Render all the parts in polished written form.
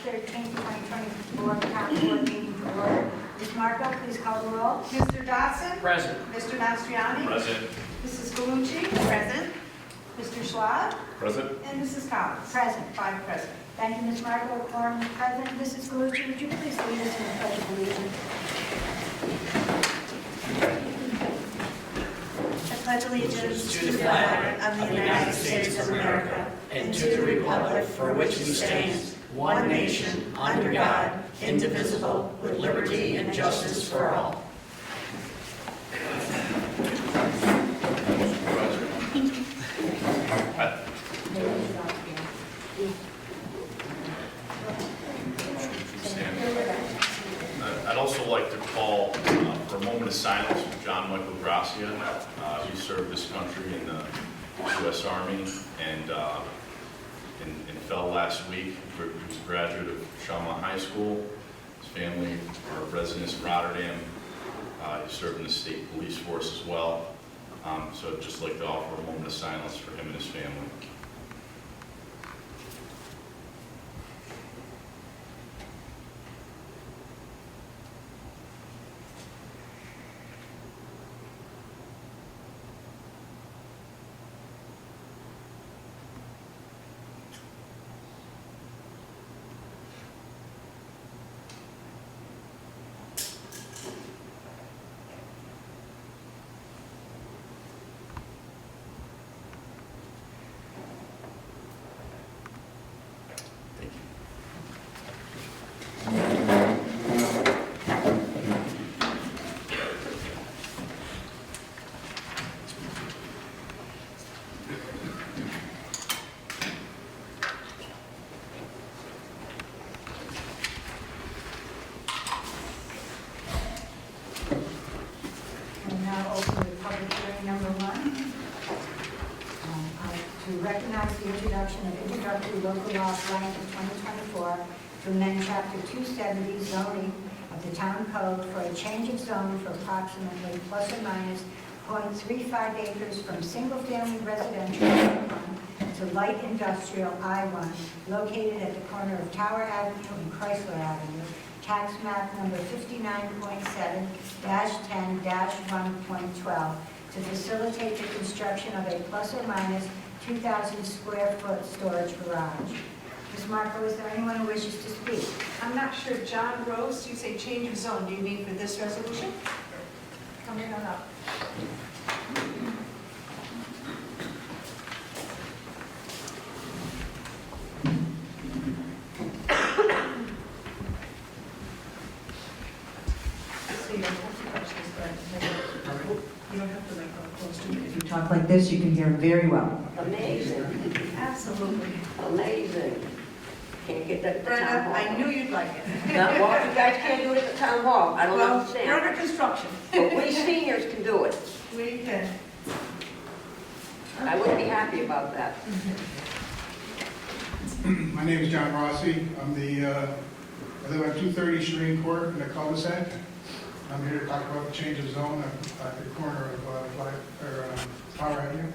13th, 2024 town board meeting to order. Ms. Marco, please call the roll. Mr. Dodson? Present. Mr. Mastriani? Present. Mrs. Galucci? Present. Mr. Schwab? Present. And Mrs. Collins? Present. 5 present. Thank you, Ms. Marco. Quorum is present. Mrs. Galucci, would you please lead us in the pledge of allegiance? I pledge allegiance to the flag of the United States of America and to the republic for which it stands, one nation, under God, indivisible, with liberty and justice for all. I'd also like to call for a moment of silence for John Michael Gracia. He served this country in the U.S. Army and fell last week. He was a graduate of Shawnee High School. His family are residents in Rotterdam. He served in the state police force as well. So I'd just like to offer a moment of silence for him and his family. Thank you. We'll now open the public hearing number 1. To recognize the introduction of introductory local law blank of 2024 to amend chapter 270 zoning of the town code for a change of zone for approximately plus or minus 0.35 acres from single-family residential I1 to light industrial I1 located at the corner of Tower Avenue and Chrysler Avenue, tax map number 59.7-10-1.12, to facilitate the construction of a plus or minus 2,000 square foot storage garage. Ms. Marco, is there anyone who wishes to speak? I'm not sure, John Rose, you say change of zone, do you mean for this resolution? Come in on up. So you don't have to touch this button. You don't have to make it close to me. If you talk like this, you can hear very well. Amazing, Absolutely. amazing. Can't get that at the Brenda, town hall. I knew you'd like it. No, well, you guys can't do it at the town hall, I don't Well, you're understand. under construction. But we seniors can do it. We can. I would be happy about that. My name is John Rossi. I live on 230 Shereen Court in the cul-de-sac. I'm here to talk about the change of zone at the corner of Tower Avenue.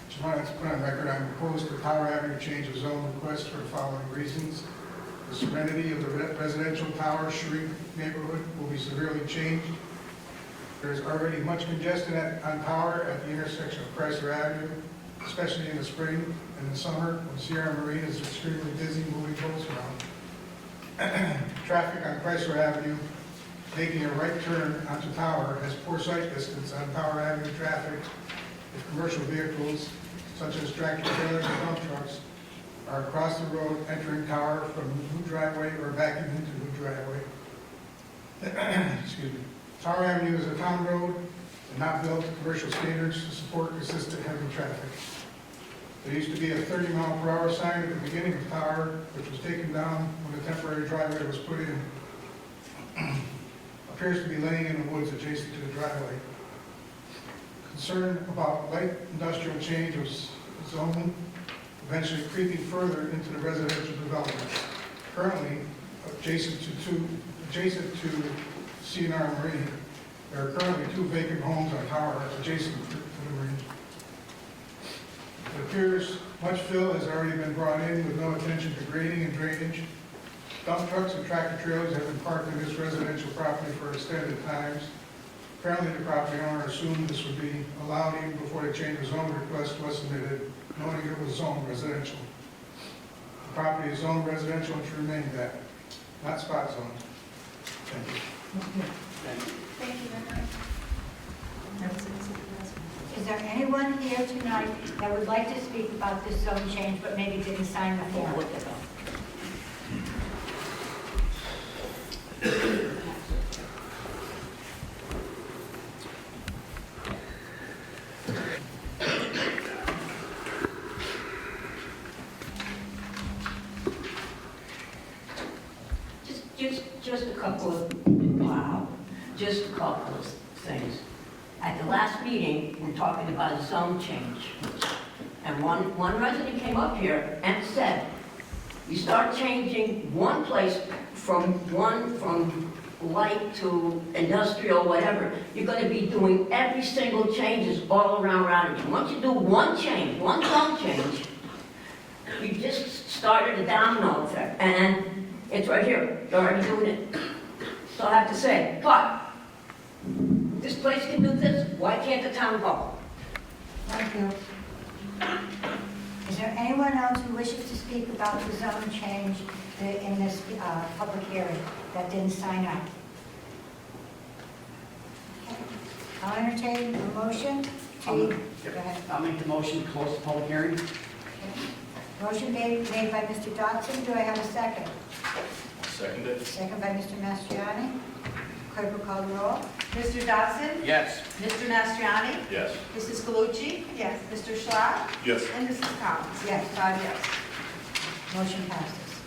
Just wanted to put on record, I'm opposed to Tower Avenue change of zone request for the following reasons. The serenity of the residential Tower Shereen neighborhood will be severely changed. There's already much congestion on Tower at the intersection of Chrysler Avenue, especially in the spring and in the summer when Sierra Marine is extremely busy moving boats around. Traffic on Chrysler Avenue making a right turn onto Tower has poor sight distance on Tower Avenue traffic if commercial vehicles such as tractor trailers and dump trucks are across the road entering Tower from new driveway or backing into new driveway. Excuse me. Tower Avenue is a town road and not built to commercial standards to support consistent heavy traffic. There used to be a 30-mile-per-hour sign at the beginning of Tower, which was taken down when the temporary driveway was put in. Appears to be laying in the woods adjacent to the driveway. Concern about light industrial change of zone, eventually creeping further into the residential developments. Currently, adjacent to CNR Marine, there are currently 2 vacant homes on Tower adjacent to the Marine. It appears Much fill has already been brought in with no attention to grading and drainage. Dump trucks and tractor trailers have been parked in this residential property for extended times. Apparently, the property owner assumed this would be allowed even before the change of zone request was submitted, knowing it was zoned residential. The property is zoned residential and should remain that, not spot zoned. Thank you. Thank you very much. Is there anyone here tonight that would like to speak about this zone change but maybe didn't sign the form? Just a couple of things. At the last meeting, we're talking about a zone change. And one resident came up here and said, you start changing one place from light to industrial, whatever, you're going to be doing every single changes all around Rotterdam. Once you do one change, one zone change, you just started a domino effect. And it's right here. You're already doing it. So I have to say, but this place can do this. Why can't the town go? Thank you. Is there anyone else who wishes to speak about the zone change in this public hearing that didn't sign up? Okay. I'll entertain a motion. Go ahead. I'll make the motion to close the public hearing. Okay. Motion made by Mr. Dodson. Do I have a second? Seconded. Second by Mr. Mastriani. Clerk will call the roll. Mr. Dodson? Yes. Mr. Mastriani? Yes. Mrs. Galucci? Yes. Mr. Schlott? Yes. And Mrs. Collins? Yes. 5 yes. Motion passes.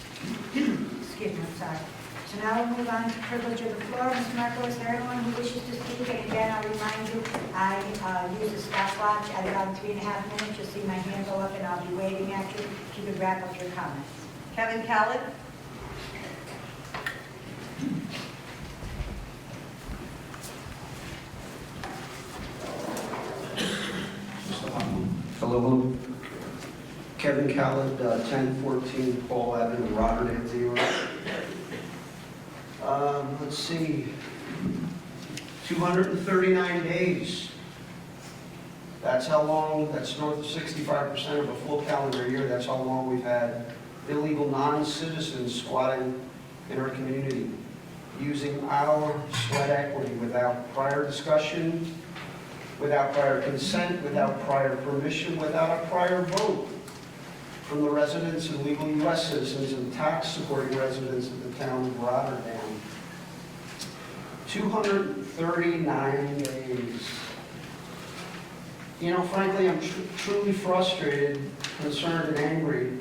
Excuse me, I'm sorry. So now we'll move on to privilege of the floor. Ms. Marco, is there anyone who wishes to speak? And again, I'll remind you, I use a stopwatch. At about 3.5 minutes, you'll see my hand go up and I'll be waving at you. If you could wrap up your comments. Kevin Khaled? Hello. Kevin Khaled, 1014 Paul Avenue, Rotterdam, New York. Let's see, 239 days. That's how long, that's north of 65% of a full calendar year. That's how long we've had illegal non-citizens squatting in our community, using our sweat equity without prior discussion, without prior consent, without prior permission, without a prior vote from the residents and legal U.S. citizens and tax-supporting residents of the town of Rotterdam. 239 days. You know, frankly, I'm truly frustrated, concerned, and angry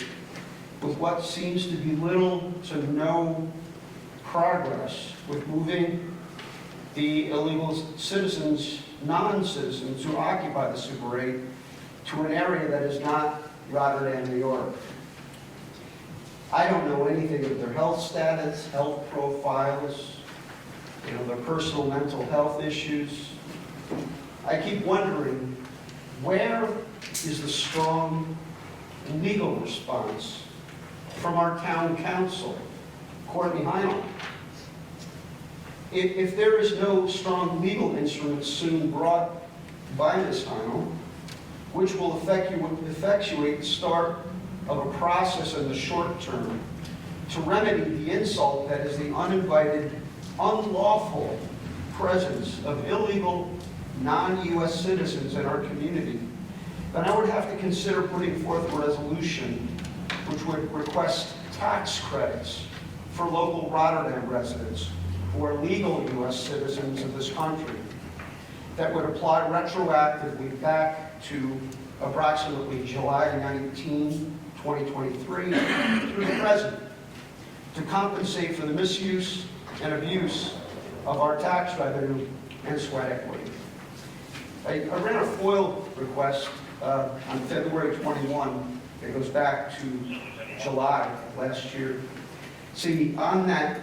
with what seems to be little to no progress with moving the illegal citizens, non-citizens who occupy the Super 8 to an area that is not Rotterdam, New York. I don't know anything of their health status, health profiles, their personal mental health issues. I keep wondering, where is the strong legal response from our town council, Courtney Heinel? If there is no strong legal instrument soon brought by Ms. Heinel, which will effectuate the start of a process in the short term to remedy the insult that is the uninvited, unlawful presence of illegal non-U.S. citizens in our community, then I would have to consider putting forth a resolution which would request tax credits for local Rotterdam residents who are legal U.S. citizens of this country that would apply retroactively back to approximately July 19, 2023 through the present to compensate for the misuse and abuse of our tax revenue and sweat equity. I ran a FOIL request on February 21. It goes back to July of last year. See, on that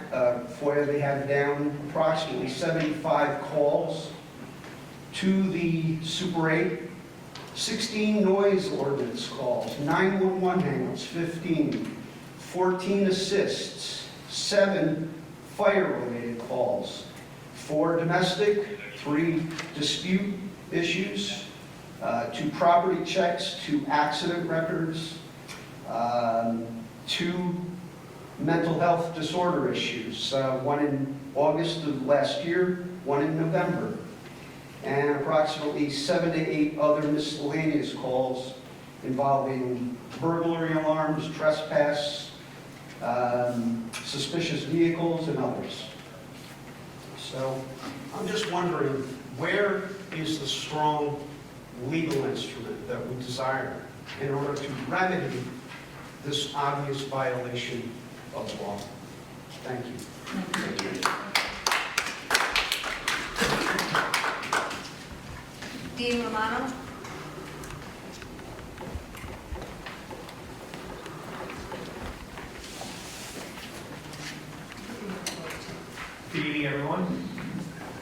FOIA, they had down approximately 75 calls to the Super 8 16 noise ordinance calls, 911 hangouts, 15, 14 assists, 7 fire-related calls, 4 domestic, 3 dispute issues, 2 property checks, 2 accident records, 2 mental health disorder issues, 1 in August of last year, 1 in November, and approximately 7 to 8 other miscellaneous calls involving burglary alarms, trespass, suspicious vehicles, and others. So I'm just wondering, where is the strong legal instrument that we desire in order to remedy this obvious violation of law? Thank you. Dean Romano? Good evening, everyone.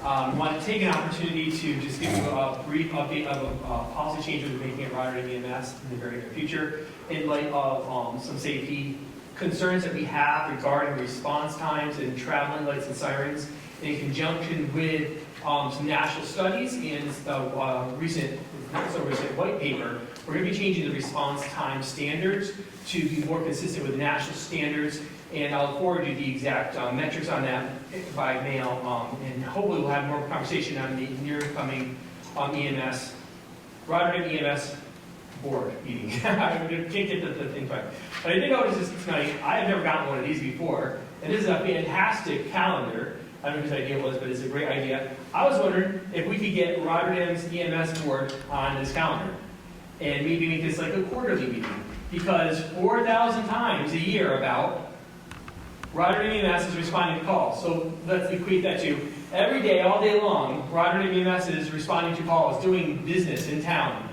I want to take an opportunity to just give you a brief update of a policy change we're making at Rotterdam EMS in the very near future in light of some safety concerns that we have regarding response times and traveling lights and sirens in conjunction with some national studies and recent white paper. We're going to be changing the response time standards to be more consistent with national standards, and I'll forward you the exact metrics on that by mail, and hopefully we'll have more conversation on the near coming EMS, Rotterdam EMS board meeting. I can't get the thing right. But I did notice this tonight, I have never gotten one of these before, and this is a fantastic calendar. I don't know whose idea it was, but it's a great idea. I was wondering if we could get Rotterdam's EMS board on this calendar and maybe make this like a quarterly meeting, because 4,000 times a year about Rotterdam EMS is responding to calls. So let's equate that to every day, all day long, Rotterdam EMS is responding to calls, doing business in town,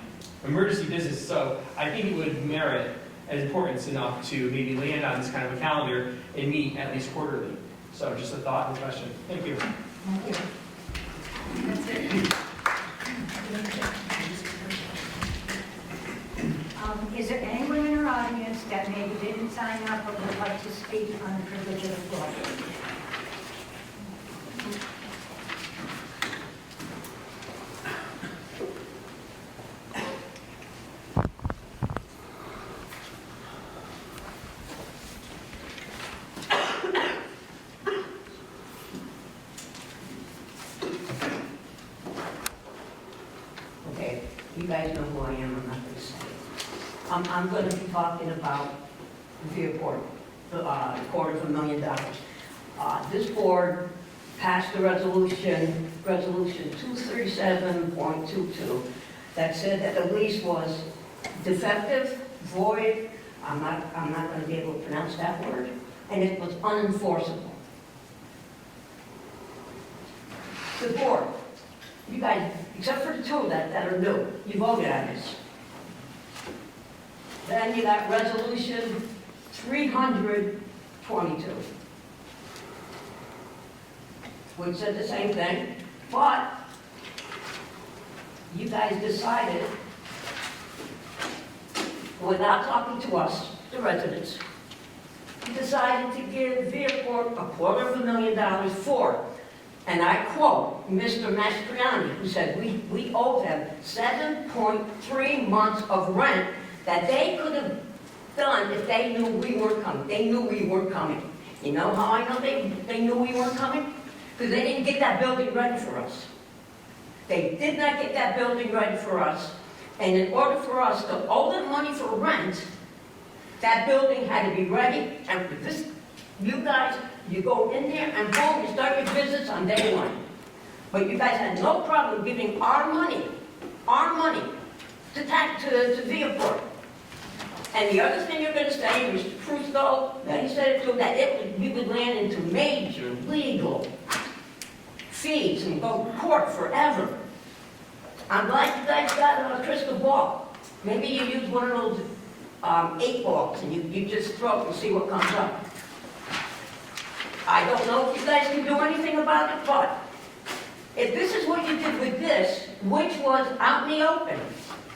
emergency business. So I think it would merit as importance enough to maybe land on this kind of a calendar and meet at least quarterly. So just a thought and a question. Thank you. Thank you. That's it. Is there anyone in our audience that maybe didn't sign up but would like to speak on the privilege of the floor? Okay, you guys know who I am, I'm not going to say it. I'm going to be talking about the Viewport, the $250,000. This board passed a resolution 237.22, that said that the lease was defective, void, I'm not going to be able to pronounce that word, and it was unenforceable. The board, you guys, except for the 2 that are new, you voted on this. Then you got resolution 322, which said the same thing, but you guys decided, without talking to us, the residents, you decided to give Viewport $250,000 for, and I quote Mr. Mastriani, who said we owed them 7.3 months of rent that they could have done if they knew we weren't coming. They knew we weren't coming. You know how I know they knew we weren't coming? Because they didn't get that building ready for us. They did not get that building ready for us, and in order for us to owe them money for rent, that building had to be ready, and for this, you guys, you go in there and boom, you start your visits on day 1. But you guys had no problem giving our money to Viewport. And the other thing you're going to say, Mr. Prusto, that he said it too, that we would land into major legal fees and go to court forever. I'm glad you guys got a crystal ball. Maybe you use one of those 8 balls and you just throw it and see what comes up. I don't know if you guys can do anything about it, but if this is what you did with this, which was out in the open,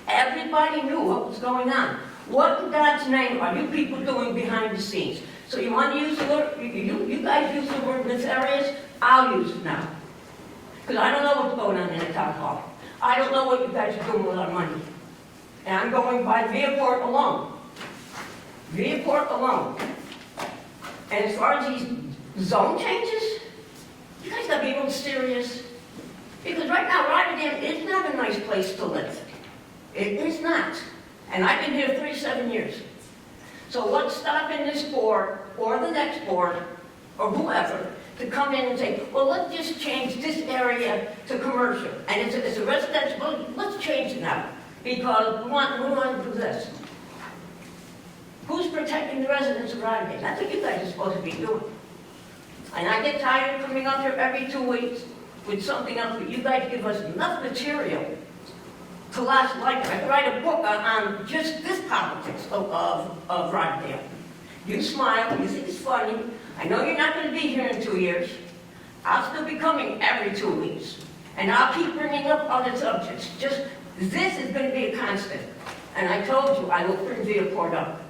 Everybody knew what was going on. What in God's name are you people doing behind the scenes? So you want to use the word, you guys use the word nefarious, I'll use it now. Because I don't know what's going on in the town hall. I don't know what you guys are doing with our money. And I'm going by Viaport alone. Viaport alone. And as far as these zone changes, you guys gotta be real serious. Because right now, Rotterdam is not a nice place to live. It is not. And I've been here 37 years. So what's stopping this board, or the next board, or whoever, to come in and say, well, let's just change this area to commercial. And it's a residential, well, let's change it now. Because we want to do this. Who's protecting the residents of Rotterdam? That's what you guys are supposed to be doing. And I get tired of coming up here every 2 weeks with something else, but you guys give us enough material to last a lifetime. I could write a book on just this politics of Rotterdam. You smile, you think it's funny. I know you're not going to be here in 2 years. I'll still be coming every 2 weeks. And I'll keep bringing up other subjects. Just, this is going to be a constant. And I told you, I will bring Viaport up.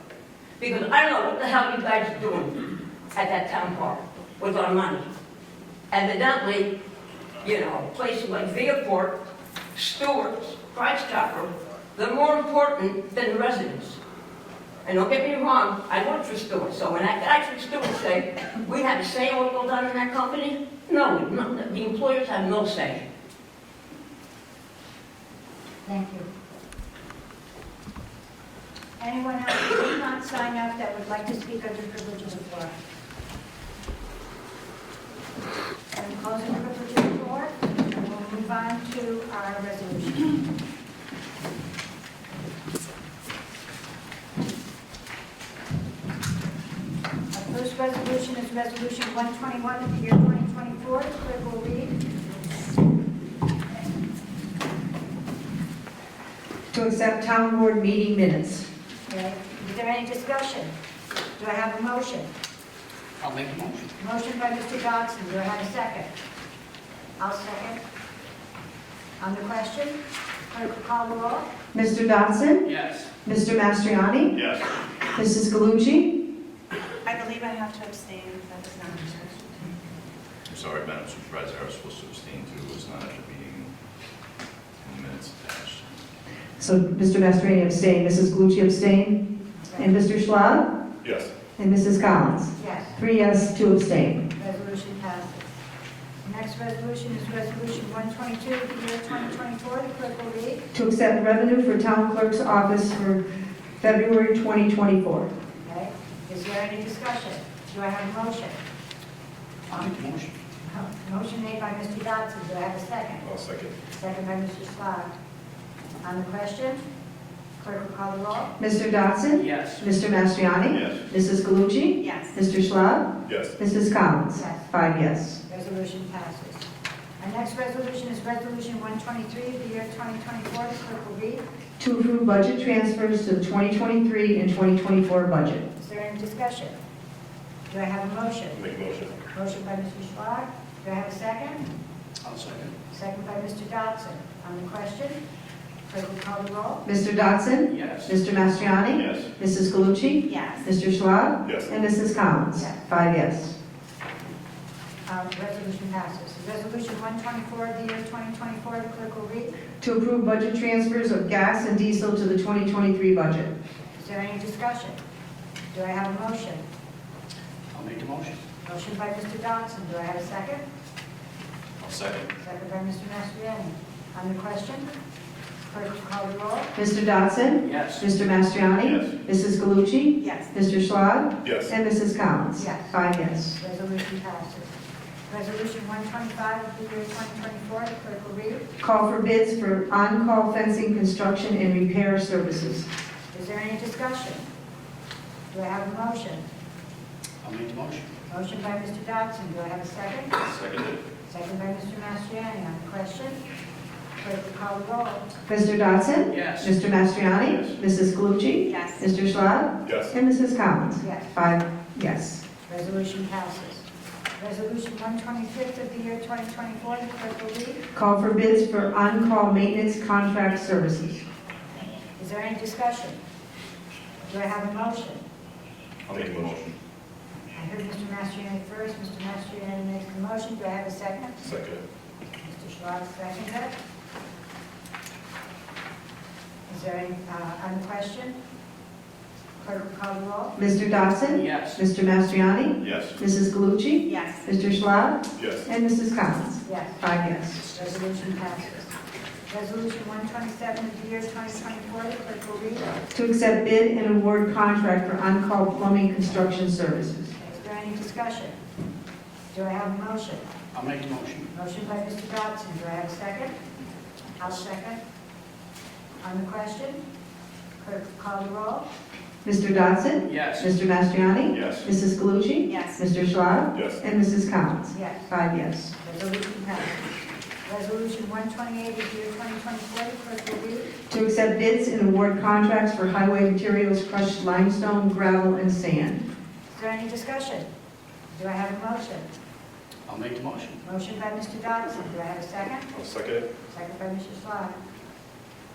Because I don't know what the hell you guys are doing at that town hall with our money. Evidently, you know, places like Viaport, Stewart's, Price Chopper, they're more important than the residents. And don't get me wrong, I work for Stewart, so when that guy from Stewart say, we have a say in what goes on in that company, no, the employers have no say. Thank you. Anyone else who did not sign up that would like to speak under privilege of the floor? I'm closing the privilege of the floor, and we'll move on to our resolution. Our first resolution is Resolution 121 of the year 2024. The clerk will read. To accept town board meeting minutes. Okay. Is there any discussion? Do I have a motion? I'll make a motion. Motion by Mr. Dodson. Do I have a second? I'll second. On the question, clerk will call the roll. Mr. Dodson? Yes. Mr. Mastriani? Yes. Mrs. Galucci? I believe I have to abstain. That is not I'm sorry, Madam Supervisor, I was supposed to abstain too. It was not at the meeting. In the minutes attached. So Mr. Mastriani abstained, Mrs. Galucci abstained, and Mr. Schlab? Yes. And Mrs. Collins? Yes, 3 yes, 2 abstain. resolution passes. The next resolution is Resolution 122 of the year 2024. The clerk will read. To accept revenue for town clerk's office for February 2024. Okay. Is there any discussion? Do I have a motion? I'll make the motion. Motion made by Mr. Dodson. Do I have a second? I'll second. Second by Mr. Schlag. On the question, clerk will call the roll. Mr. Dodson? Yes. Mr. Mastriani? Yes. Mrs. Galucci? Yes. Mr. Schlab? Yes. Mrs. Collins? Yes. 5 yes. Resolution passes. Our next resolution is Resolution 123 of the year 2024. The clerk will read. To approve budget transfers to the 2023 and 2024 budget. Is there any discussion? Do I have a motion? Make a motion. Motion by Mr. Schlag. Do I have a second? I'll second. Second by Mr. Dodson. On the question, clerk will call the roll. Mr. Dodson? Yes. Mr. Mastriani? Yes. Mrs. Galucci? Yes. Mr. Schlab? Yes. And Mrs. Collins? Yes. 5 yes. Resolution passes. Resolution 124 of the year 2024. The clerk will read. To approve budget transfers of gas and diesel to the 2023 budget. Is there any discussion? Do I have a motion? I'll make the motion. Motion by Mr. Dodson. Do I have a second? I'll second. Second by Mr. Mastriani. On the question, clerk will call the roll. Mr. Dodson? Yes. Mr. Mastriani? Mrs. Galucci? Yes. Mr. Schlab? Yes. And Mrs. Collins? Yes. 5 yes. Resolution passes. Resolution 125 of the year 2024. The clerk will read. Call for bids for on-call fencing, construction, and repair services. Is there any discussion? Do I have a motion? I'll make the motion. Motion by Mr. Dodson. Do I have a second? Seconded. Second by Mr. Mastriani. On the question, clerk will call the roll. Mr. Dodson? Yes. Mr. Mastriani? Mrs. Galucci? Yes. Mr. Schlab? Yes. And Mrs. Collins? Yes. 5 yes. Resolution passes. Resolution 125 of the year 2024. The clerk will read. Call for bids for on-call maintenance contract services. Is there any discussion? Do I have a motion? I'll make a motion. I heard Mr. Mastriani first. Mr. Mastriani makes the motion. Do I have a second? Second. Mr. Schwab seconds it. Is there any, on the question? Clerk will call the roll. Mr. Dodson? Yes. Mr. Mastriani? Yes. Mrs. Galucci? Yes. Mr. Schwab? Yes. And Mrs. Collins? Yes. 5 yes. Resolution passes. Resolution 127 of the year 2024, the clerk will read. To accept bid and award contract for on-call plumbing construction services. Is there any discussion? Do I have a motion? I'll make the motion. Motion by Mr. Dodson. Do I have a second? I'll second. On the question? Clerk will call the roll. Mr. Dodson? Yes. Mr. Mastriani? Yes. Mrs. Galucci? Yes. Mr. Schwab? Yes. And Mrs. Collins? Yes. 5 yes. Resolution passes. Resolution 128 of the year 2024, the clerk will read. To accept bids and award contracts for highway materials, crushed limestone, gravel, and sand. Is there any discussion? Do I have a motion? I'll make the motion. Motion by Mr. Dodson. Do I have a second? I'll second it. Second by Mr. Slide.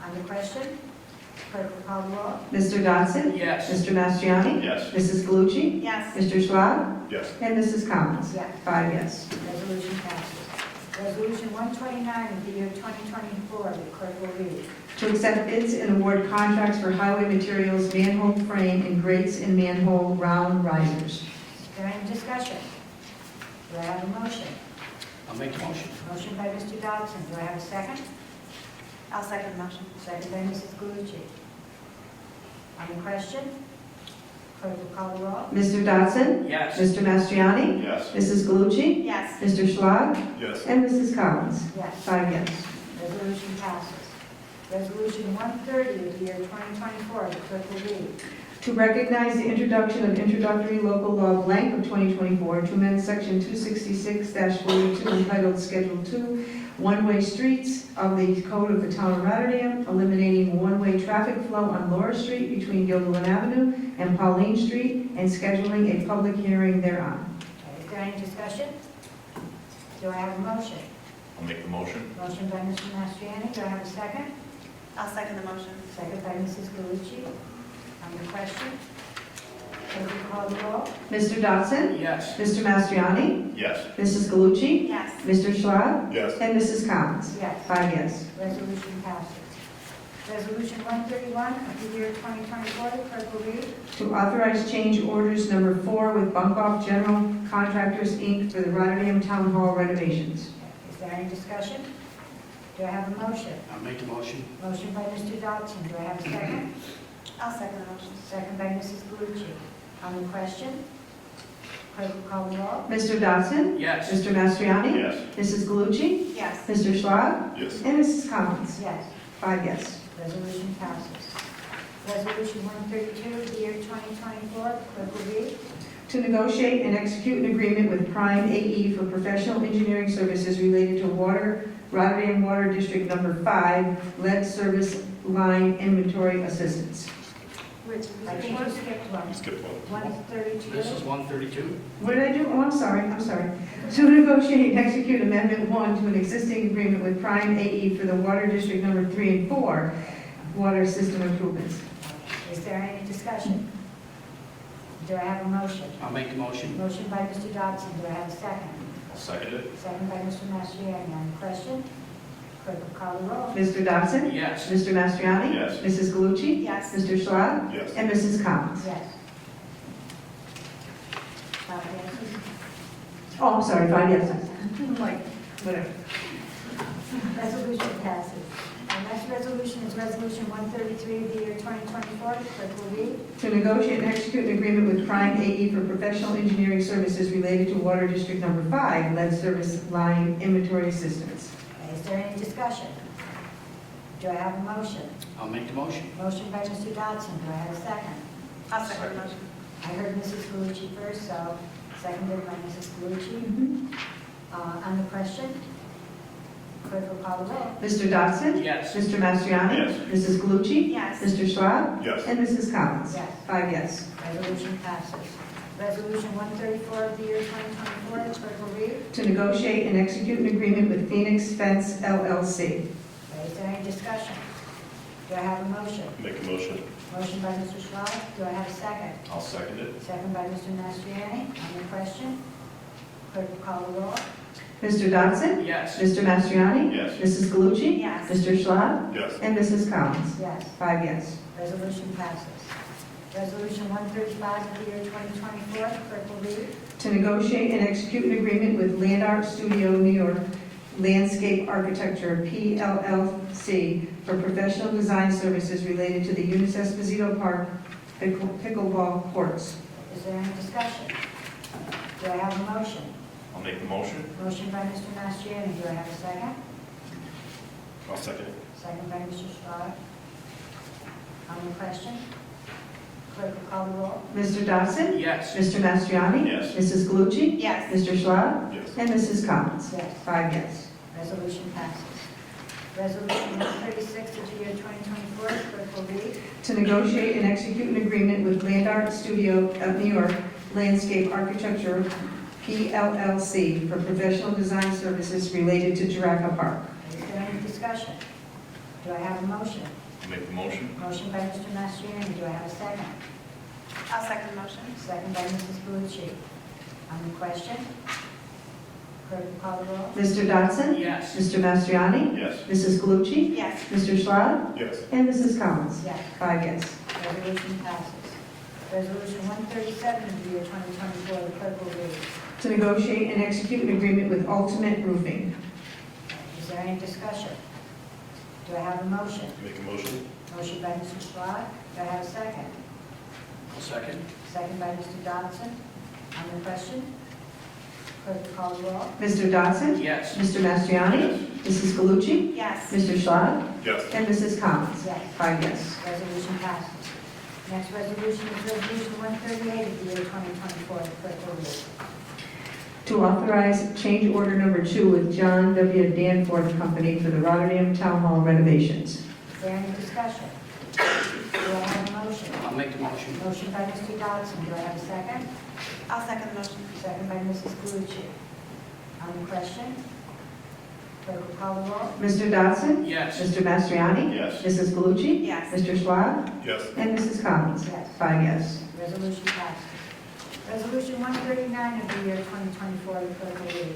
On the question, clerk will call the roll. Mr. Dodson? Yes. Mr. Mastriani? Yes. Mrs. Galucci? Yes. Mr. Schwab? Yes. And Mrs. Collins? Yes. 5 yes. Resolution passes. Resolution 129 of the year 2024, the clerk will read. To accept bids and award contracts for highway materials, manhole frame, and grates and manhole round risers. Is there any discussion? Do I have a motion? I'll make the motion. Motion by Mr. Dodson. Do I have a second? I'll second the motion. Second by Mrs. Galucci. On the question, clerk will call the roll. Mr. Dodson? Yes. Mr. Mastriani? Yes. Mrs. Galucci? Yes. Mr. Schwab? Yes. And Mrs. Collins? Yes. 5 yes. Resolution passes. Resolution 130 of the year 2024, the clerk will read. To recognize the introduction of introductory local law blank of 2024 to amend section 266-42 entitled Schedule 2, one-way streets of the Code of the Town of Rotterdam, eliminating one-way traffic flow on Laura Street between Gilderland Avenue and Pauline Street, and scheduling a public hearing thereon. Is there any discussion? Do I have a motion? I'll make the motion. Motion by Mr. Mastriani. Do I have a second? I'll second the motion. Second by Mrs. Galucci. On the question, clerk will call the roll. Mr. Dodson? Yes. Mr. Mastriani? Yes. Mrs. Galucci? Yes. Mr. Schwab? Yes. And Mrs. Collins? Yes. 5 yes. Resolution passes. Resolution 131 of the year 2024, the clerk will read. To authorize change orders number 4 with Bunkoff General Contractors, Inc. for the Rotterdam Town Hall renovations. Is there any discussion? Do I have a motion? I'll make the motion. Motion by Mr. Dodson. Do I have a second? I'll second the motion. Second by Mrs. Galucci. On the question, clerk will call the roll. Mr. Dodson? Yes. Mr. Mastriani? Yes. Mrs. Galucci? Yes. Mr. Schwab? Yes. And Mrs. Collins? Yes. 5 yes. Resolution passes. Resolution 132 of the year 2024, the clerk will read. To negotiate and execute an agreement with Prime AE for professional engineering services related to Rotterdam Water District Number 5 lead service line inventory assistance. I think you skipped one. Skip one. 132. This is 132. What did I do? Oh, I'm sorry. To negotiate and execute Amendment 1 to an existing agreement with Prime AE for the Water District Number 3 and 4 water system improvements. Is there any discussion? Do I have a motion? I'll make the motion. Motion by Mr. Dodson. Do I have a second? I'll second it. Second by Mr. Mastriani. On the question, clerk will call the roll. Mr. Dodson? Yes. Mr. Mastriani? Yes. Mrs. Galucci? Yes. Mr. Schwab? Yes. And Mrs. Collins? Yes. Yeses. Oh, I'm sorry, 5 yes. I'm like, whatever. Resolution passes. Our next resolution is Resolution 133 of the year 2024. The clerk will read. To negotiate and execute an agreement with Prime AE for professional engineering services related to Water District Number 5 lead service line inventory assistance. Is there any discussion? Do I have a motion? I'll make the motion. Motion by Mr. Dodson. Do I have a second? I'll second the motion. I heard Mrs. Galucci first, so seconded by Mrs. Galucci. On the question, clerk will call the roll. Mr. Dodson? Yes. Mr. Mastriani? Yes. Mrs. Galucci? Yes. Mr. Schwab? Yes. And Mrs. Collins? Yes. 5 yes. Resolution passes. Resolution 134 of the year 2024. The clerk will read. To negotiate and execute an agreement with Phoenix Fence LLC. Is there any discussion? Do I have a motion? Make a motion. Motion by Mr. Schwab. Do I have a second? I'll second it. Second by Mr. Mastriani. On the question, clerk will call the roll. Mr. Dodson? Yes. Mr. Mastriani? Yes. Mrs. Galucci? Yes. Mr. Schwab? Yes. And Mrs. Collins? Yes. 5 yes. Resolution passes. Resolution 135 of the year 2024, clerk will read. To negotiate and execute an agreement with Land Art Studio New York Landscape Architecture, PLLC, for professional design services related to the Eunice Esposito Park pickleball courts. Is there any discussion? Do I have a motion? I'll make the motion. Motion by Mr. Mastriani. Do I have a second? I'll second it. Second by Mr. Schwab. On the question, clerk will call the roll. Mr. Dodson? Yes. Mr. Mastriani? Yes. Mrs. Galucci? Yes. Mr. Schwab? Yes. And Mrs. Collins? Yes. 5 yes. Resolution passes. Resolution 136 of the year 2024, clerk will read. To negotiate and execute an agreement with Land Art Studio of New York Landscape Architecture, PLLC, for professional design services related to Jurassic Park. Is there any discussion? Do I have a motion? Make the motion. Motion by Mr. Mastriani. Do I have a second? I'll second the motion. Second by Mrs. Galucci. On the question, clerk will call the roll. Mr. Dodson? Yes. Mr. Mastriani? Yes. Mrs. Galucci? Yes. Mr. Schwab? Yes. And Mrs. Collins? Yes. 5 yes. Resolution passes. Resolution 137 of the year 2024, the clerk will read. To negotiate and execute an agreement with Ultimate Roofing. Is there any discussion? Do I have a motion? Make a motion. Motion by Mr. Schwab. Do I have a second? I'll second. Second by Mr. Dodson. On the question, clerk will call the roll. Mr. Dodson? Yes. Mr. Mastriani? Mrs. Galucci? Yes. Mr. Schwab? Yes. And Mrs. Collins? Yes. 5 yes. Resolution passes. Next resolution is Resolution 138 of the year 2024, the clerk will read. To authorize change order number 2 with John W. Danforth Company for the Rotterdam Town Hall renovations. Is there any discussion? Do I have a motion? I'll make the motion. Motion by Mr. Dodson. Do I have a second? I'll second the motion. Second by Mrs. Galucci. On the question, clerk will call the roll. Mr. Dodson? Yes. Mr. Mastriani? Yes. Mrs. Galucci? Yes. Mr. Schwab? Yes. And Mrs. Collins? Yes. 5 yes. Resolution passes. Resolution 139 of the year 2024, the clerk will read.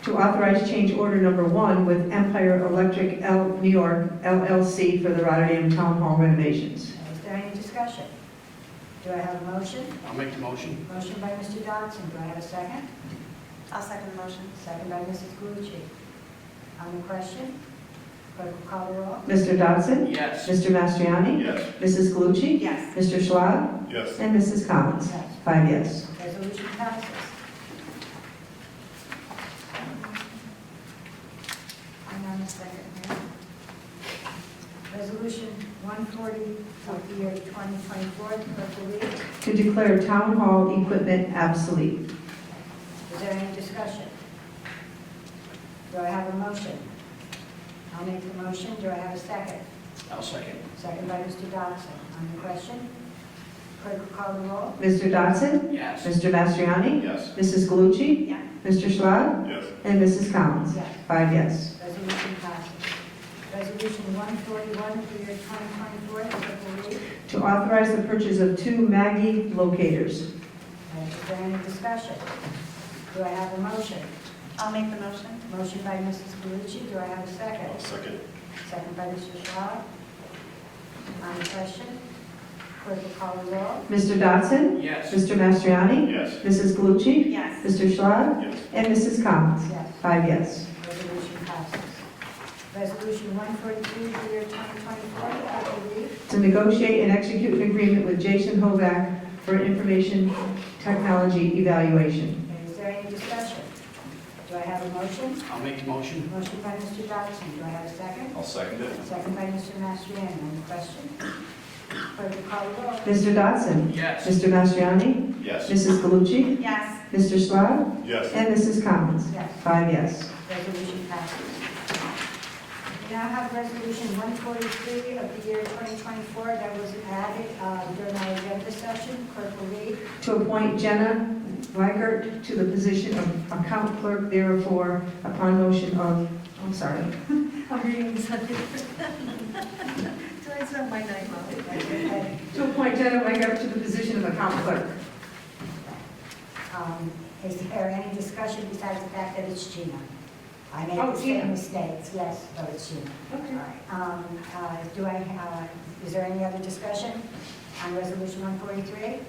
To authorize change order number 1 with Empire Electric New York LLC for the Rotterdam Town Hall renovations. Is there any discussion? Do I have a motion? I'll make the motion. Motion by Mr. Dodson. Do I have a second? I'll second the motion. Second by Mrs. Galucci. On the question, clerk will call the roll. Mr. Dodson? Yes. Mr. Mastriani? Yes. Mrs. Galucci? Yes. Mr. Schwab? Yes. And Mrs. Collins? Yes. 5 yes. Resolution passes. Hang on a second here. Resolution 140 of the year 2024, the clerk will read. To declare town hall equipment obsolete. Is there any discussion? Do I have a motion? I'll make the motion. Do I have a second? I'll second. Second by Mr. Dodson. On the question, clerk will call the roll. Mr. Dodson? Yes. Mr. Mastriani? Yes. Mrs. Galucci? Yeah. Mr. Schwab? Yes. And Mrs. Collins? Yes. 5 yes. Resolution passes. Resolution 141 of the year 2024, the clerk will read. To authorize the purchase of 2 Maggie locators. Is there any discussion? Do I have a motion? I'll make the motion. Motion by Mrs. Galucci. Do I have a second? I'll second. Second by Mr. Schwab. On the question, clerk will call the roll. Mr. Dodson? Yes. Mr. Mastriani? Yes. Mrs. Galucci? Yes. Mr. Schwab? Yes. And Mrs. Collins? Yes. 5 yes. Resolution passes. Resolution 142 of the year 2024, the clerk will read. To negotiate and execute an agreement with Jason Hovack for information technology evaluation. Is there any discussion? Do I have a motion? I'll make the motion. Motion by Mr. Dodson. Do I have a second? I'll second it. Second by Mr. Mastriani. On the question, clerk will call the roll. Mr. Dodson? Yes. Mr. Mastriani? Yes. Mrs. Galucci? Yes. Mr. Schwab? Yes. And Mrs. Collins? Yes. 5 yes. Resolution passes. We now have Resolution 143 of the year 2024 that was added during our agenda session. Clerk will read. To appoint Jenna Weigert to the position of account clerk, therefore, upon motion of, I'm sorry. I'm reading this. Do I It's not my night, Molly. To appoint Jenna Weger to the position of account clerk. Is there any discussion besides the fact that it's Gina? I made Oh, the Gina. same mistakes, yes, but it's Gina. Okay. All right. Is there any other discussion on Resolution 143?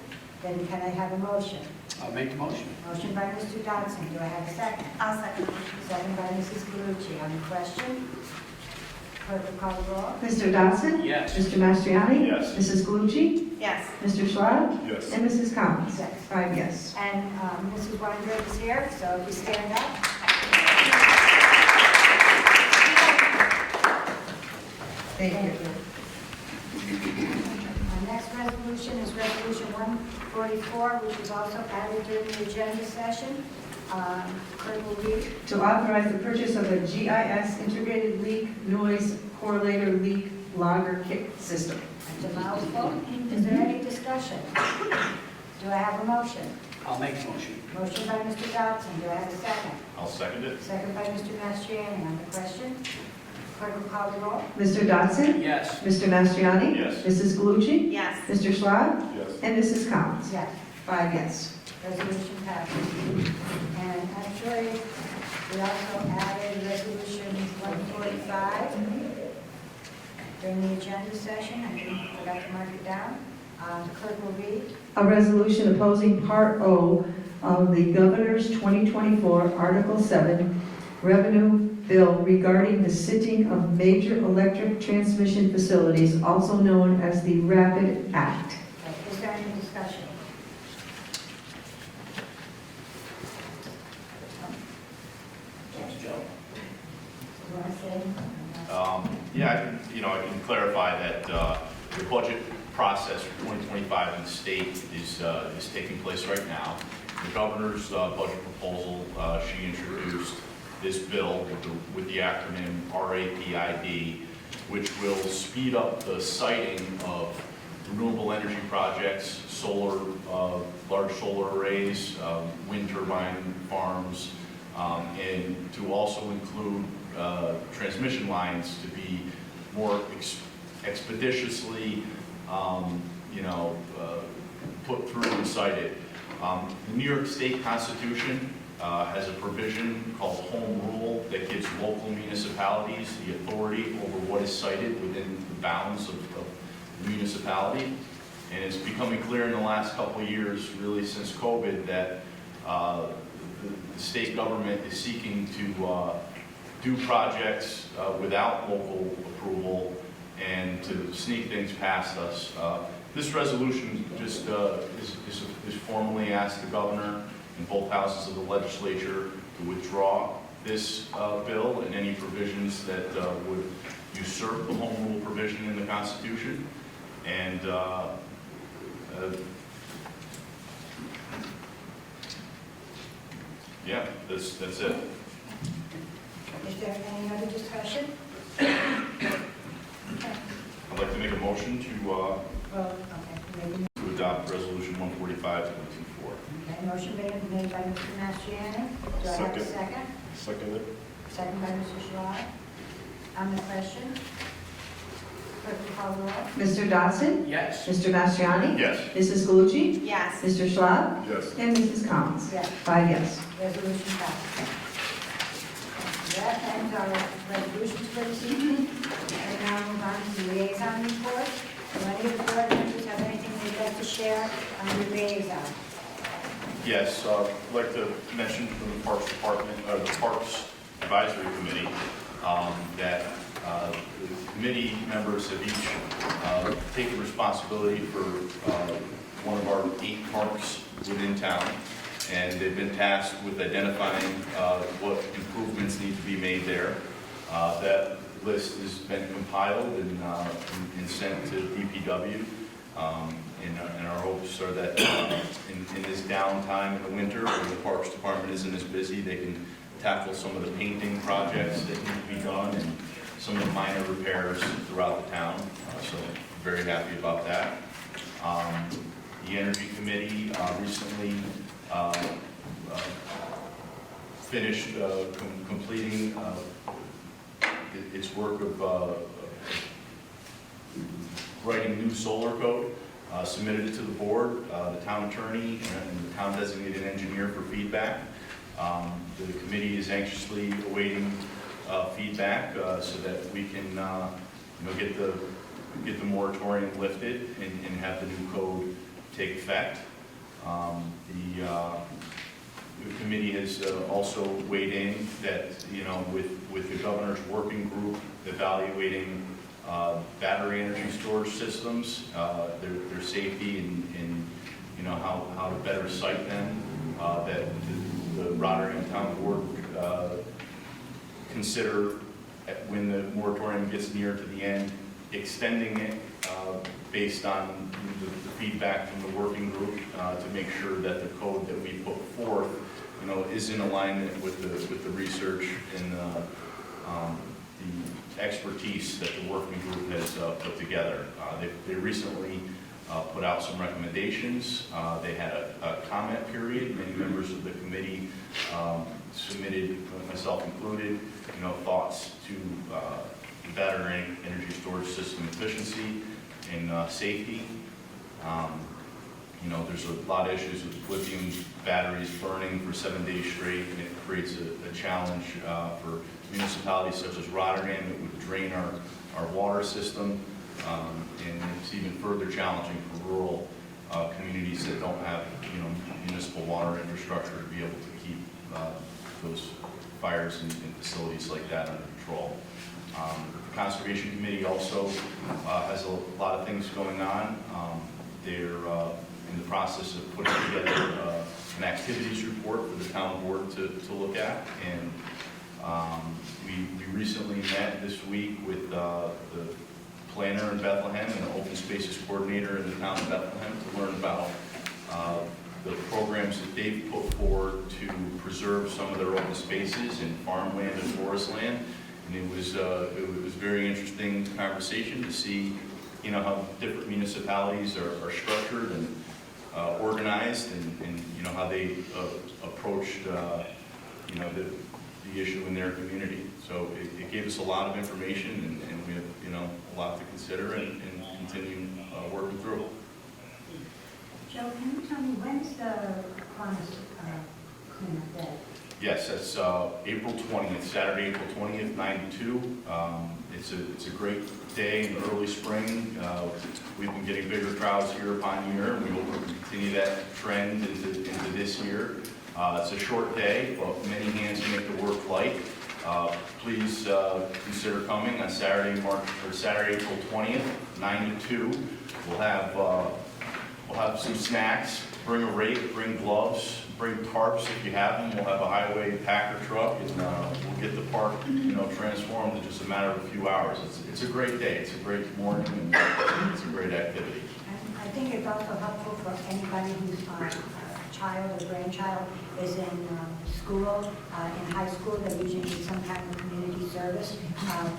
Then can I have a motion? I'll make the motion. Motion by Mr. Dodson, do I have a second? I'll second the motion. Second by Mrs. Galucci. On the question, clerk will call the roll. Mr. Dodson? Yes. Mr. Mastriani? Yes. Mrs. Galucci? Yes. Mr. Schwab? Yes. And Mrs. Collins? Yes. 5 yes. And Mrs. Weinberg is here, so if you stand up. Thank you. Our next resolution is Resolution 144, which was also added during the agenda session. Clerk will read. To authorize the purchase of a GIS integrated leak noise correlator leak logger kit system. That's a mouthful. Is there any discussion? Do I have a motion? I'll make the motion. Motion by Mr. Dodson. Do I have a second? I'll second it. Second by Mr. Mastriani. On the question, clerk will call the roll. Mr. Dodson? Yes. Mr. Mastriani? Yes. Mrs. Galucci? Yes. Mr. Schwab? Yes. And Mrs. Collins? Yes. 5 yes. Resolution passes. And actually, we also added Resolution 145 during the agenda session. I forgot to mark it down. The clerk will read. A resolution opposing Part O of the Governor's 2024 Article 7 revenue bill regarding the sitting of major electric transmission facilities, also known as the RAPID Act. Is there any discussion? That's Joe. You want to say? Yeah, I can clarify that the budget process for 2025 in the state is taking place right now. The governor's budget proposal, she introduced this bill with the acronym RAPID, which will speed up the siting of renewable energy projects, solar, large solar arrays, wind turbine farms, and to also include transmission lines to be more expeditiously, put through and cited. The New York State Constitution has a provision called Home Rule that gives local municipalities the authority over what is cited within the bounds of the municipality. And it's becoming clear in the last couple of years, really since COVID, that the state government is seeking to do projects without local approval and to sneak things past us. This resolution just is formally asked the governor in both houses of the legislature to withdraw this bill and any provisions that would usurp the home rule provision in the Constitution. And yeah, that's it. Is there any other discussion? I'd like to make a motion Well, okay, maybe. to adopt Resolution 145 to 124. Okay, motion made by Mr. Mastriani. Do I have a second? Second it. Second by Mr. Schwab. On the question, clerk will call the roll. Mr. Dodson? Yes. Mr. Mastriani? Yes. Mrs. Galucci? Yes. Mr. Schwab? Yes. And Mrs. Collins? Yes. 5 yes. Resolution passes. That ends our resolutions for this evening. And now move on to the liaison report. Do any of the board members have anything they'd like to share on the liaison? Yes, I'd like to mention from the Parks Department, the Parks Advisory Committee, that the committee members have each taken responsibility for one of our 8 parks within town, and they've been tasked with identifying what improvements need to be made there. That list has been compiled and sent to DPW. And our hopes are that in this downtime in the winter, when the Parks Department isn't as busy, they can tackle some of the painting projects that need to be done and some of the minor repairs throughout the town. So very happy about that. The Energy Committee recently finished completing its work of writing new solar code, submitted it to the board, the town attorney, and the town designated engineer for feedback. The committee is anxiously awaiting feedback so that we can get the moratorium lifted and have the new code take effect. The committee has also weighed in that, with the governor's working group evaluating battery energy storage systems, their safety and how to better site them, that the Rotterdam Town Board consider when the moratorium gets near to the end, extending it based on the feedback from the working group to make sure that the code that we put forth, is in alignment with the research and the expertise that the working group has put together. They recently put out some recommendations. They had a comment period. Many members of the committee submitted, myself included, thoughts to better energy storage system efficiency and safety. There's a lot of issues with lithium batteries burning for 7 days straight, and it creates a challenge for municipalities such as Rotterdam. It would drain our water system, and it's even further challenging for rural communities that don't have municipal water infrastructure to be able to keep those fires in facilities like that under control. The Conservation Committee also has a lot of things going on. They're in the process of putting together an activities report for the town board to look at, and we recently met this week with the planner in Bethlehem and the open spaces coordinator in the town of Bethlehem to learn about the programs that they've put forward to preserve some of their open spaces in farmland and forest land. And it was very interesting conversation to see, how different municipalities are structured and organized, and how they approached, the issue in their community. So it gave us a lot of information, and we have, a lot to consider and continue working through. Joe, can you tell me, when's the Kiwanis cleanup day? Yes, that's April 20th, Saturday, April 20th, 9 to 2. It's a great day in the early spring. We've been getting bigger crowds year upon year, and we hope to continue that trend into this year. It's a short day, but many hands make the work light. Please consider coming on Saturday, April 20th, 9 to 2. We'll have some snacks. Bring a rake, bring gloves, bring tarps if you have them. We'll have a highway packer truck, and we'll get the park, transformed in just a matter of a few hours. It's a great day. It's a great morning, and it's a great activity. And I think it's also helpful for anybody whose child or grandchild is in school, in high school. They usually need some kind of community service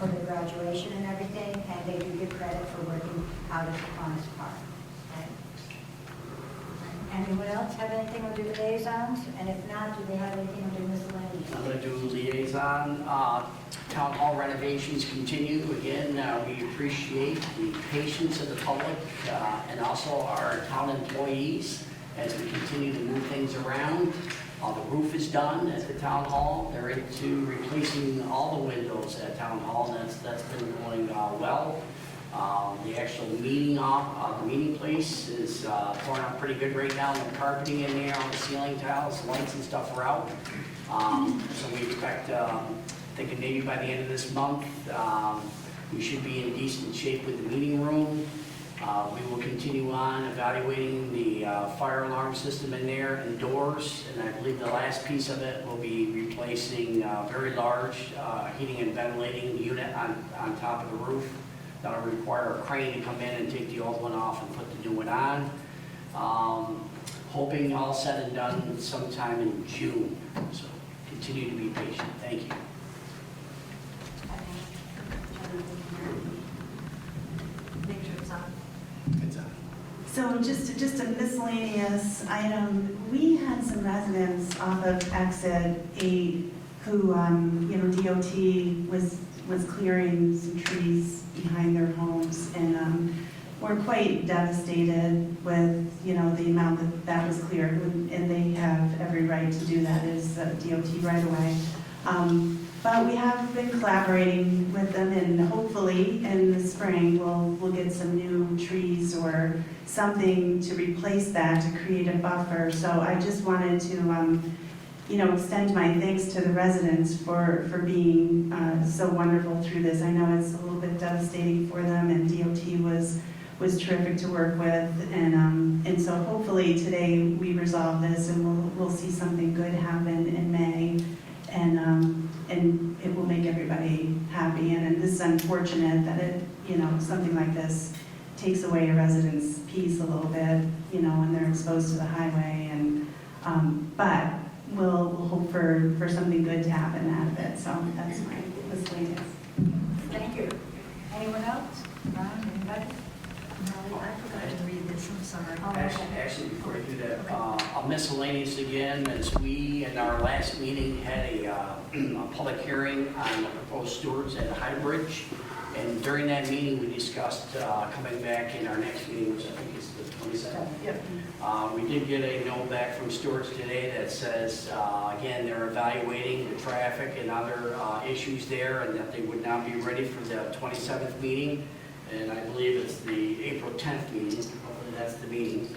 for their graduation and everything, and they do get credit for working out at the Kiwanis Park. Anyone else have anything on the liaisons? And if not, do they have anything on the miscellaneous? I'm going to do liaison. Town hall renovations continue. Again, we appreciate the patience of the public and also our town employees as we continue to move things around. The roof is done at the town hall. They're into replacing all the windows at town hall, and that's been going well. The actual meeting place is torn out pretty good right now. The carpeting in there, all the ceiling tiles, lights and stuff are out. So we expect, thinking maybe by the end of this month, we should be in decent shape with the meeting room. We will continue on evaluating the fire alarm system in there and doors, and I believe the last piece of it will be replacing a very large heating and ventilating unit on top of the roof. That'll require a crane to come in and take the old one off and put the new one on. Hoping all said and done sometime in June. So continue to be patient. Thank you. Make sure it's on. It's on. So just a miscellaneous item, we had some residents off of Exit 8 who, DOT was clearing some trees behind their homes. And we're quite devastated with, you know, the amount that was cleared, and they have every right to do that as DOT right away. But we have been collaborating with them, and hopefully in the spring, we'll get some new trees or something to replace that, to create a buffer. So I just wanted to, you know, extend my thanks to the residents for being so wonderful through this. I know it's a little bit devastating for them, and DOT was terrific to work with, and so hopefully today we resolve this, and we'll see something good happen in May, and it will make everybody happy. And this is unfortunate that it, you know, something like this takes away a resident's peace a little bit, you know, when they're exposed to the highway, and but we'll hope for something good to happen out of it. So that's my miscellaneous. Thank you. Anyone else? Ron, anybody? No, I forgot to read this, I'm sorry. Oh, okay. Actually, before I do that, a miscellaneous again, as we, in our last meeting, had a public hearing on the proposed stewards at High Bridge. And during that meeting, we discussed coming back in our next meeting, which I think is the 27th. Yep. We did get a note back from stewards today that says, again, they're evaluating the traffic and other issues there, and that they would not be ready for the 27th meeting. And I believe it's the April 10th meeting, hopefully that's the meeting.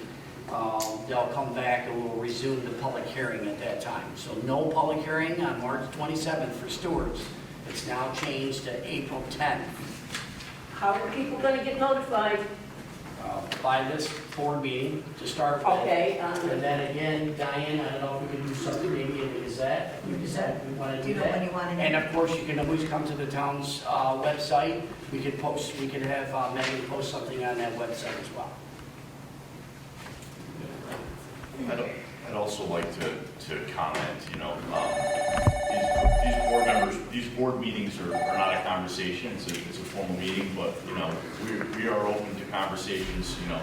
They'll come back and we'll resume the public hearing at that time. So no public hearing on March 27th for stewards. It's now changed to April 10th. How are people gonna get notified? By this board meeting to start with. Okay, And then again, Diane, I don't know if we can do something maybe in the Gazette. We want to Do do you know when that. you want to? And of course, you can always come to the town's website. We could have Megan post something on that website as well. I'd also like to comment, you know, these board members, these board meetings are not a conversation, it's a formal meeting, but, you know, we are open to conversations, you know,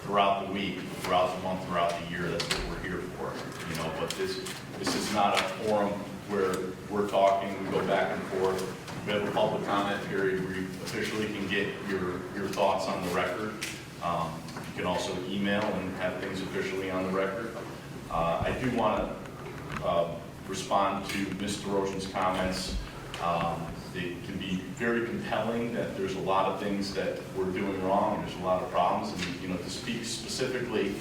throughout the week, throughout the month, throughout the year. That's what we're here for, you know, but this is not a forum where we're talking, we go back and forth. We have a public comment period where you officially can get your thoughts on the record. You can also email and have things officially on the record. I do want to respond to Mr. DeRozian's comments. They can be very compelling that there's a lot of things that we're doing wrong, and there's a lot of problems. And, you know, to speak specifically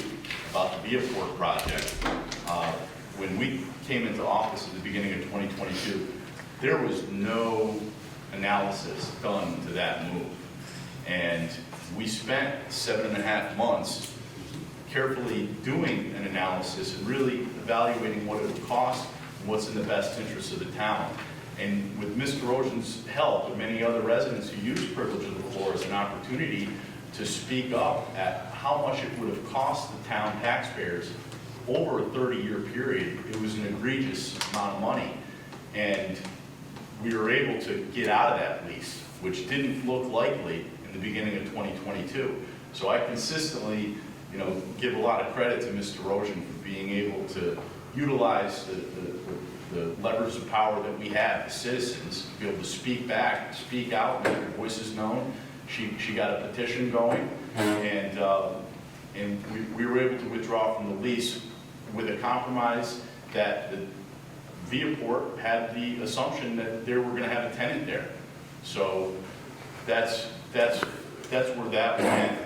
about the Viaport project, when we came into office at the beginning of 2022, there was no analysis done to that move. And we spent 7.5 months carefully doing an analysis and really evaluating what it would cost and what's in the best interest of the town. And with Mr. DeRozian's help and many other residents who use privilege of the floor as an opportunity to speak up at how much it would have cost the town taxpayers over a 30-year period, it was an egregious amount of money. And we were able to get out of that lease, which didn't look likely in the beginning of 2022. So I consistently, you know, give a lot of credit to Mr. DeRozian for being able to utilize the levers of power that we have as citizens, to be able to speak back, speak out, make our voices known. She got a petition going, and we were able to withdraw from the lease with a compromise that the Viaport had the assumption that they were going to have a tenant there. So that's where that went.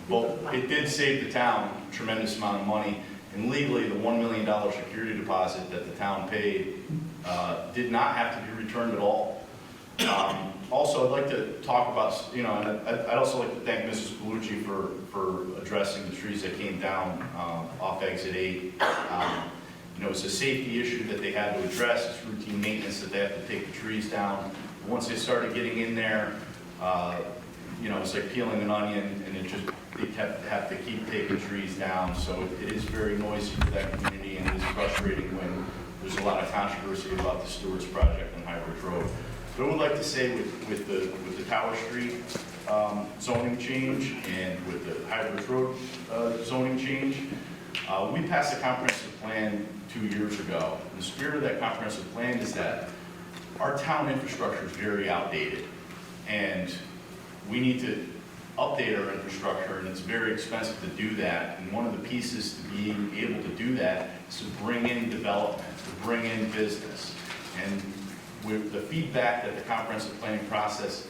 But it did save the town a tremendous amount of money. And legally, the $1 million security deposit that the town paid did not have to be returned at all. Also, I'd like to talk about, you know, and I'd also like to thank Mrs. Bellucci for addressing the trees that came down off exit 8. You know, it's a safety issue that they had to address. It's routine maintenance that they have to take the trees down. Once they started getting in there, you know, it's like peeling an onion, and they have to keep taking trees down. So it is very noisy for that community, and it is frustrating when there's a lot of controversy about the Stewards project on High Bridge Road. But I would like to say with the Tower Street zoning change and with the High Bridge Road zoning change, we passed a comprehensive plan 2 years ago. And the spirit of that comprehensive plan is that our town infrastructure is very outdated. And we need to update our infrastructure, and it's very expensive to do that. And one of the pieces to being able to do that is to bring in development, to bring in business. And with the feedback that the comprehensive planning process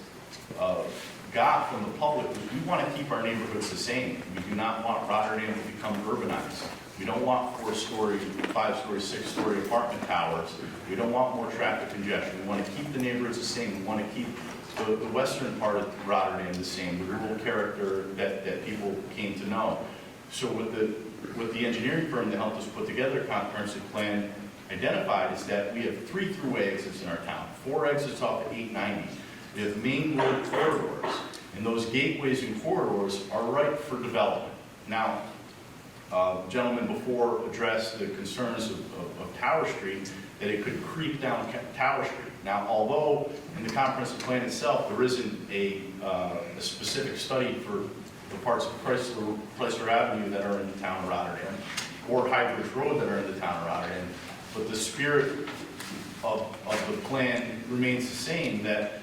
got from the public was we want to keep our neighborhoods the same. We do not want Rotterdam to become urbanized. We don't want 4-story, 5-story, 6-story apartment towers. We don't want more traffic congestion. We want to keep the neighborhoods the same. We want to keep the western part of Rotterdam the same, the rural character that people came to know. So with the engineering firm that helped us put together a comprehensive plan identified is that we have 3 throughway exits in our town, 4 exits off of 890. We have main road corridors, and those gateways and corridors are ripe for development. Now, gentlemen before addressed the concerns of Tower Street, that it could creep down Tower Street. Now, although in the comprehensive plan itself, there isn't a specific study for the parts of Chrysler Avenue that are in the town of Rotterdam, or High Bridge Road that are in the town of Rotterdam, but the spirit of the plan remains the same, that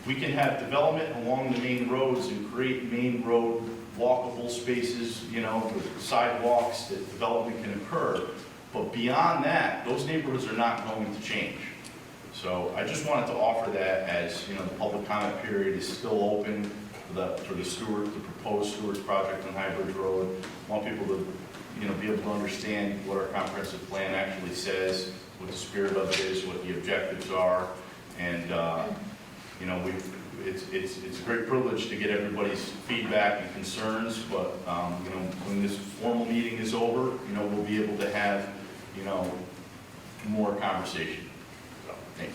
we can have development along the main roads and create main road walkable spaces, with sidewalks that development can occur. But beyond that, those neighborhoods are not going to change. So I just wanted to offer that as, the public comment period is still open for the proposed Stewart's project on High Bridge Road. I want people to, be able to understand what our comprehensive plan actually says, what the spirit of it is, what the objectives are, and it's a great privilege to get everybody's feedback and concerns. But when this formal meeting is over, we'll be able to have more conversation. So, thank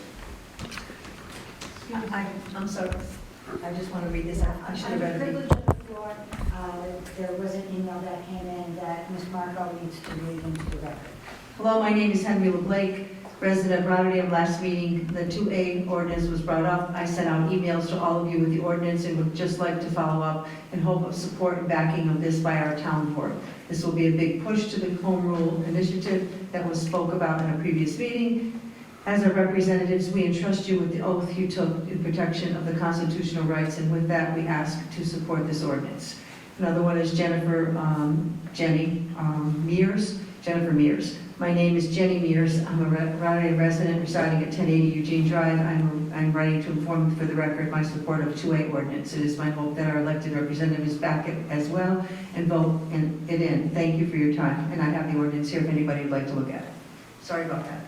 you. I'm sorry, I just want to read this out. I should have read it. Privilege of the floor, there was an email that came in that Ms. Marco needs to read into the record. Hello, my name is Henry LeBlake, resident of Rotterdam. Last meeting, the 2A ordinance was brought up. I sent out emails to all of you with the ordinance and would just like to follow up in hope of support and backing of this by our town board. This will be a big push to the home rule initiative that was spoke about in a previous meeting. As our representatives, we entrust you with the oath you took in protection of the constitutional rights, and with that, we ask to support this ordinance. Another one is Jennifer Mears. My name is Jenny Mears. I'm a Rotterdam resident residing at 1080 Eugene Drive. I'm writing to inform for the record my support of 2A ordinance. It is my hope that our elected representatives back it as well and vote it in. Thank you for your time. And I have the ordinance here if anybody would like to look at it. Sorry about that.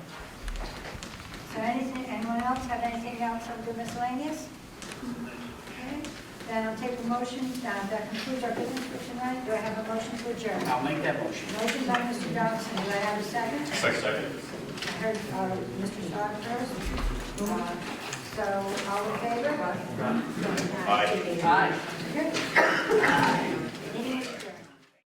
So anyone else have anything else under miscellaneous? Okay, then I'll take a motion. That concludes our business for tonight. Do I have a motion to adjourn? I'll make that motion. Motion by Mr. Johnson. Do I have a second? Second. I heard Mr. Stark first. So all in favor? Aye. Aye. Good.